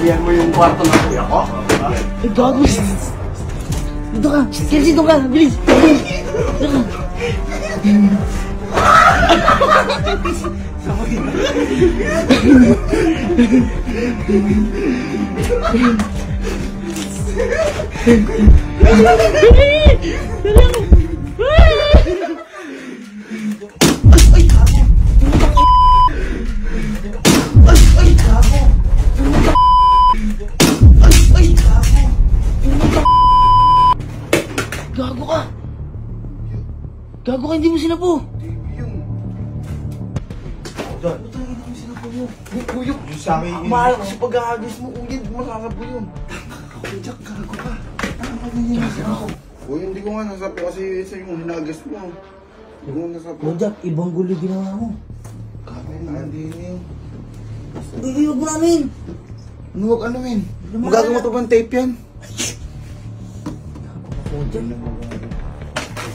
Yan mo yung kwarto ng kuya ko? Ay, gago. Dito ka. Kelsey, dito ka. Bilis. Dito ka. Gago ka! Gago ka, hindi mo sinapo! Ba't hindi mo sinapo mo? Uyok! Mahal ko sa pag-ahagis mo, uyod, makakapo yun. Jack, gago ka. Hindi mo sinapo. Uy, hindi ko nga nasapo kasi isa yung hinagas mo. Hindi ko nga nasapo. Oh, Jack, ibang gulo ginawa mo. Kami na, hindi yun. Iyog mo namin! Huwag ano min? Magagawa to bang tape yan? Oh, Jack.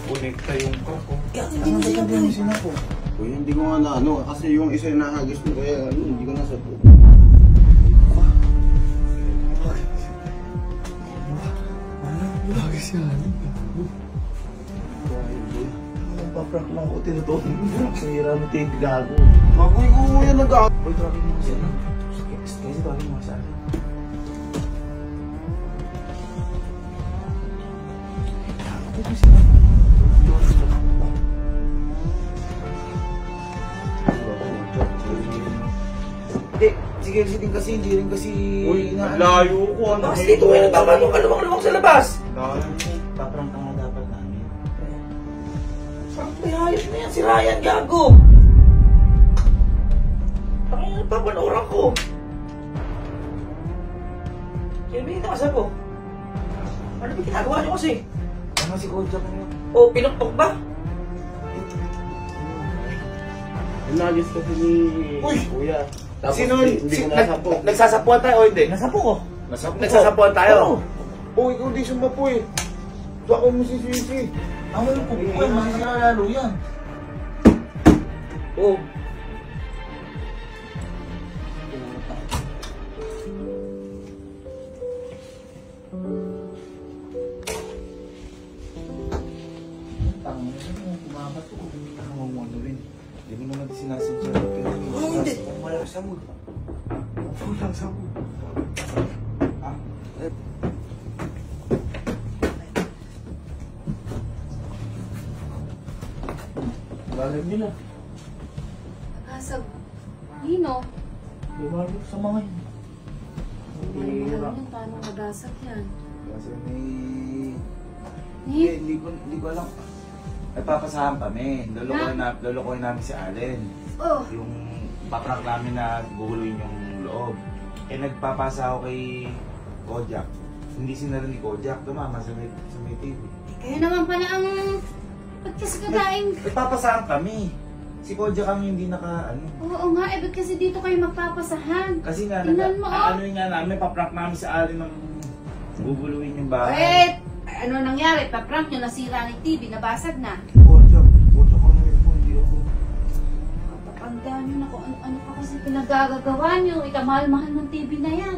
Connecta yung kako. Hindi mo sinapo. Uy, hindi ko nga na ano, kasi yung isa yung nahagis mo kaya ano, hindi ko nasapo. Hagis yan. Paprak lang ko, tinutok. Sira mo tayo, gago. Magoy ko yan nag-aag. Uy, tawagin mo kasi ano. Kasi tawagin mo kasi ano. Hindi rin kasi... Uy, layo ko. Ano Bakit dito kayo nagtatanong ka lumang sa labas? Layo ko. Paprang ka nga dapat namin. Saan may hayop na yan? Si Ryan, gago! Bakit yung nagpapanoran ko? Sino ba yung nakasal ko? Ano ba ginagawa niyo kasi? Ano si Kodja ko yun? O, pinuktok ba? Nagis kasi ni Kuya. Tapos Sino? hindi ko nasapo. Nagsasapuan tayo o hindi? Nasapo ko. Nagsasapuan tayo? Oh, ikaw di sumapo eh. Baka mo si Sisi. Ang mo yung pupuan, masasira lalo yan. Oo. Hindi mo naman sinasadya. Oo, hindi. Wala sa mood. Wala sa mood. Galag nila. Kasag. Nino? Iwalip sa mga yun. Hindi alam yun paano magasag yan. Kasi may... Ni? Hindi ko alam. Nagpapasahan kami. Lulukoy namin si Allen. Oh. Yung paprank namin na guguluhin yung loob. Eh nagpapasa ako kay Kojak. Hindi sinara ni Kojak. Tumama sa may TV. Kaya naman pala ang... Ba't kasi kakain? Nagpapasahan kami. Si Kojak kami hindi naka ano. Oo nga, eh ba't kasi dito kayo magpapasahan? Kasi nga, Tingnan mo, oh. ano nga namin, paprank namin si Allen ng guguluhin yung bahay. Wait! Ano nangyari? Pa-prank nyo, nasira ng TV, nabasag na. Kodja ko na yun po. Hindi ako. Kapagandaan nyo na kung ano pa kasi pinagagagawa nyo. Ikamahal-mahal ng TV na yan.